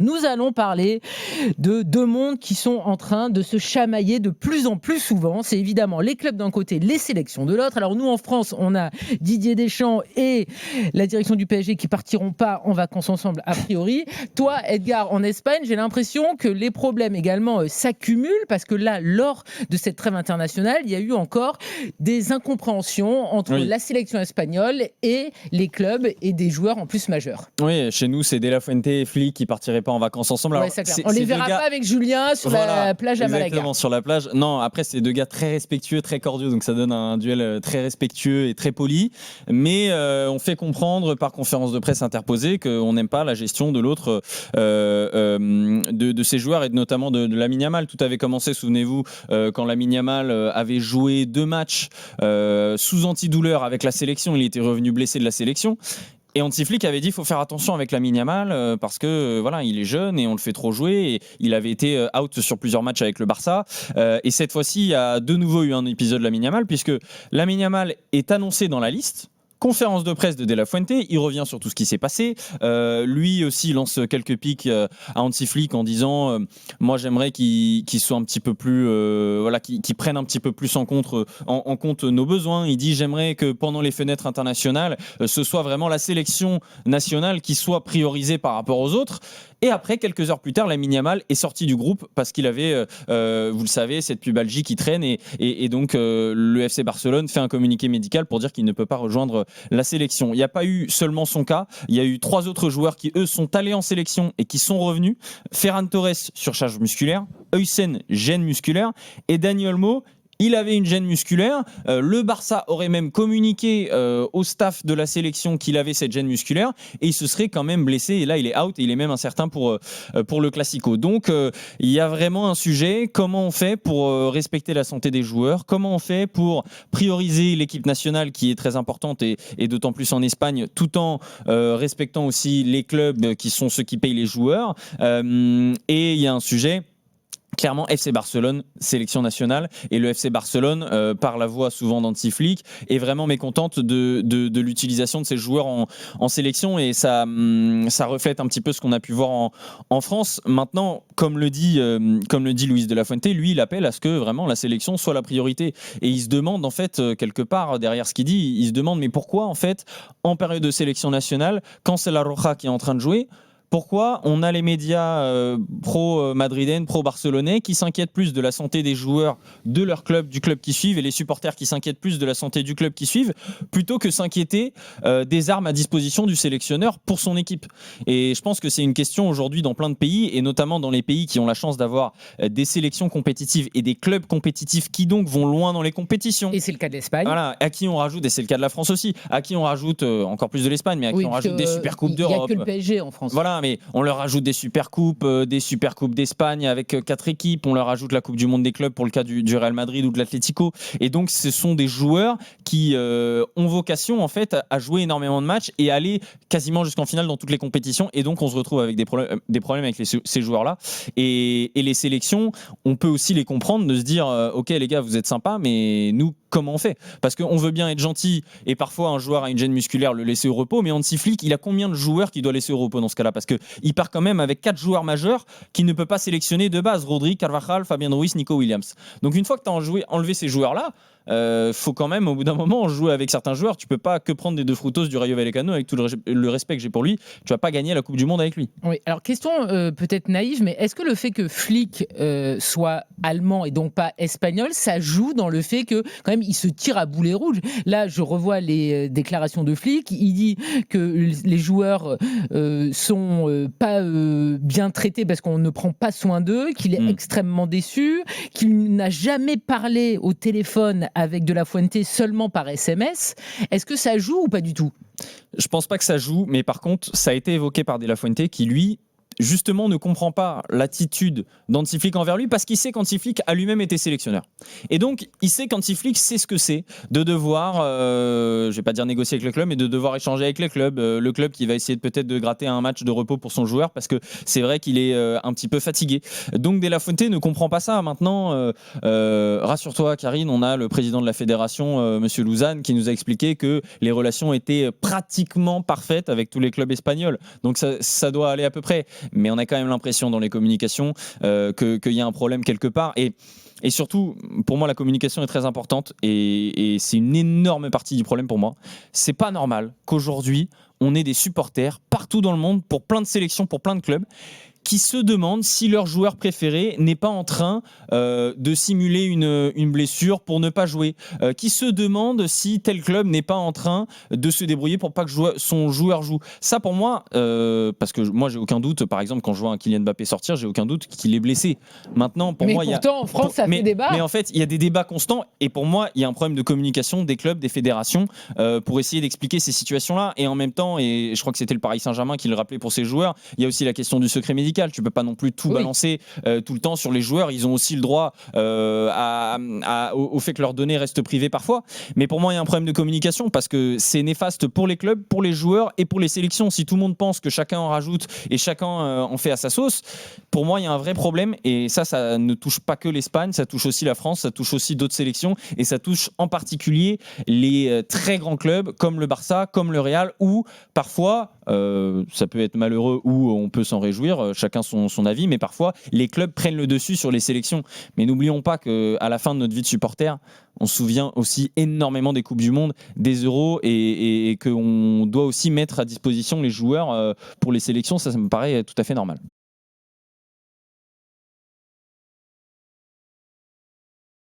Nous allons parler de deux mondes qui sont en train de se chamailler de plus en plus souvent. C'est évidemment les clubs d'un côté, les sélections de l'autre. Alors nous, en France, on a Didier Deschamps et la direction du PSG qui partiront pas en vacances ensemble, a priori. Toi, Edgar, en Espagne, j'ai l'impression que les problèmes également s'accumulent parce que là, lors de cette trêve internationale, il y a eu encore des incompréhensions entre la sélection espagnole et les clubs et des joueurs en plus majeurs. Oui, chez nous, c'est De La Fuente et Flick qui partiraient pas en vacances ensemble. Alors, on les verra pas avec Julien sur la plage à Malaga. Exactement, sur la plage. Non, après, c'est deux gars très respectueux, très cordiaux, donc ça donne un duel très respectueux et très poli. Mais on fait comprendre par conférence de presse interposée qu'on n'aime pas la gestion de l'autre de ces joueurs et notamment de Lamine Yamal. Tout avait commencé, souvenez-vous, quand Lamine Yamal avait joué 2 matchs sous antidouleur avec la sélection. Il était revenu blessé de la sélection. Et Hansi Flick avait dit qu'il faut faire attention avec Lamine Yamal parce que voilà, il est jeune et on le fait trop jouer. Et il avait été out sur plusieurs matchs avec le Barça. Et cette fois-ci, il y a de nouveau eu un épisode Lamine Yamal puisque Lamine Yamal est annoncé dans la liste. Conférence de presse de De La Fuente, il revient sur tout ce qui s'est passé. Lui aussi lance quelques piques à Hansi Flick en disant moi j'aimerais qu'il soit un petit peu plus qu'il prenne un petit peu plus en compte nos besoins. Il dit j'aimerais que pendant les fenêtres internationales ce soit vraiment la sélection nationale qui soit priorisée par rapport aux autres. Et après, quelques heures plus tard, Lamine Yamal est sorti du groupe parce qu'il avait, vous le savez, cette pubalgie qui traîne et donc le FC Barcelone fait un communiqué médical pour dire qu'il ne peut pas rejoindre la sélection. Il n'y a pas eu seulement son cas, il y a eu 3 autres joueurs qui, eux, sont allés en sélection et qui sont revenus. Ferran Torres, surcharge musculaire, Huysen, gêne musculaire et Dani Olmo, il avait une gêne musculaire. Le Barça aurait même communiqué au staff de la sélection qu'il avait cette gêne musculaire et il se serait quand même blessé. Et là, il est out et il est même incertain pour le Classico. Donc, il y a vraiment un sujet. Comment on fait pour respecter la santé des joueurs ? Comment on fait pour prioriser l'équipe nationale qui est très importante et d'autant plus en Espagne, tout en respectant aussi les clubs qui sont ceux qui payent les joueurs. Et il y a un sujet. Clairement, FC Barcelone, sélection nationale, et le FC Barcelone, par la voix souvent d'Hansi Flick, est vraiment mécontente de l'utilisation de ces joueurs en sélection, et ça reflète un petit peu ce qu'on a pu voir en France. Maintenant, comme le dit Luis de la Fuente, lui, il appelle à ce que vraiment la sélection soit la priorité. Et il se demande, en fait, quelque part, derrière ce qu'il dit, il se demande, mais pourquoi, en fait, en période de sélection nationale, quand c'est la Roja qui est en train de jouer, pourquoi on a les médias pro-madrilènes, pro-barcelonais qui s'inquiètent plus de la santé des joueurs de leur club, du club qui suivent, et les supporters qui s'inquiètent plus de la santé du club qui suivent, plutôt que s'inquiéter des armes à disposition du sélectionneur pour son équipe. Et je pense que c'est une question aujourd'hui dans plein de pays, et notamment dans les pays qui ont la chance d'avoir des sélections compétitives et des clubs compétitifs qui donc vont loin dans les compétitions. Et c'est le cas de l'Espagne. Voilà, à qui on rajoute, et c'est le cas de la France aussi, à qui on rajoute encore plus de l'Espagne, mais à qui on rajoute des super coupes d'Europe. Il n'y a que le PSG en France. Voilà, mais on leur rajoute des super coupes d'Espagne avec 4 équipes, on leur rajoute la Coupe du Monde des clubs pour le cas du Real Madrid ou de l'Atlético, et donc ce sont des joueurs qui ont vocation en fait à jouer énormément de matchs et aller quasiment jusqu'en finale dans toutes les compétitions, et donc on se retrouve avec des problèmes avec ces joueurs-là, et les sélections, on peut aussi les comprendre, de se dire ok les gars, vous êtes sympas, mais nous comment on fait ? Parce qu'on veut bien être gentil, et parfois un joueur a une gêne musculaire, le laisser au repos, mais Hansi Flick, il a combien de joueurs qu'il doit laisser au repos dans ce cas-là ? Parce qu'il part quand même avec 4 joueurs majeurs qu'il ne peut pas sélectionner de base: Rodri, Carvajal, Fabien Ruiz, Nico Williams. Donc une fois que tu as enlevé ces joueurs-là, faut quand même au bout d'un moment jouer avec certains joueurs. Tu peux pas que prendre des deux frutos du Rayo Vallecano. Avec tout le respect que j'ai pour lui, tu vas pas gagner la Coupe du Monde avec lui. Oui, alors question peut-être naïve, mais est-ce que le fait que Flick soit allemand et donc pas espagnol, ça joue dans le fait que quand même il se tire à boulet rouge? Là, je revois les déclarations de Flick. Il dit que les joueurs sont pas bien traités parce qu'on ne prend pas soin d'eux, qu'il est extrêmement déçu, qu'il n'a jamais parlé au téléphone avec De La Fuente, seulement par SMS. Est-ce que ça joue ou pas du tout ? Je pense pas que ça joue, mais par contre, ça a été évoqué par De La Fuente qui, lui, justement ne comprend pas l'attitude d'Hansi Flick envers lui, parce qu'il sait qu'Hansi Flick a lui-même été sélectionneur. Et donc, il sait qu'Hansi Flick sait ce que c'est de devoir, je vais pas dire négocier avec le club, mais de devoir échanger avec les clubs. Le club qui va essayer peut-être de gratter un match de repos pour son joueur, parce que c'est vrai qu'il est un petit peu fatigué. Donc, De La Fuente ne comprend pas ça. Maintenant, rassure-toi, Karine, on a le président de la fédération, Monsieur Louzane, qui nous a expliqué que les relations étaient pratiquement parfaites avec tous les clubs espagnols. Donc, ça doit aller à peu près. mais on a quand même l'impression dans les communications qu'il y a un problème quelque part. Et surtout, pour moi, la communication est très importante et c'est une énorme partie du problème pour moi. C'est pas normal qu'aujourd'hui, on ait des supporters partout dans le monde pour plein de sélections, pour plein de clubs, qui se demandent si leur joueur préféré n'est pas en train de simuler une blessure pour ne pas jouer, qui se demandent si tel club n'est pas en train de se débrouiller pour pas que son joueur joue. Ça pour moi, parce que moi j'ai aucun doute, par exemple quand je vois un Kylian Mbappé sortir, j'ai aucun doute qu'il est blessé. Maintenant pour moi, pourtant en France ça fait débat. Mais en fait il y a des débats constants et pour moi il y a un problème de communication des clubs, des fédérations pour essayer d'expliquer ces situations-là et en même temps, et je crois que c'était le Paris Saint-Germain qui le rappelait pour ses joueurs, il y a aussi la question du secret médical. Tu peux pas non plus tout balancer tout le temps sur les joueurs. Ils ont aussi le droit au fait que leurs données restent privées parfois. Mais pour moi, il y a un problème de communication parce que c'est néfaste pour les clubs, pour les joueurs et pour les sélections. Si tout le monde pense que chacun en rajoute et chacun en fait à sa sauce, pour moi, il y a un vrai problème. Et ça ne touche pas que l'Espagne, ça touche aussi la France, ça touche aussi d'autres sélections et ça touche en particulier les très grands clubs comme le Barça, comme le Real, où parfois, ça peut être malheureux ou on peut s'en réjouir, chacun son avis, mais parfois les clubs prennent le dessus sur les sélections. Mais n'oublions pas qu'à la fin de notre vie de supporter, on se souvient aussi énormément des Coupes du Monde, des Euros et qu'on doit aussi mettre à disposition les joueurs pour les sélections. Ça me paraît tout à fait normal.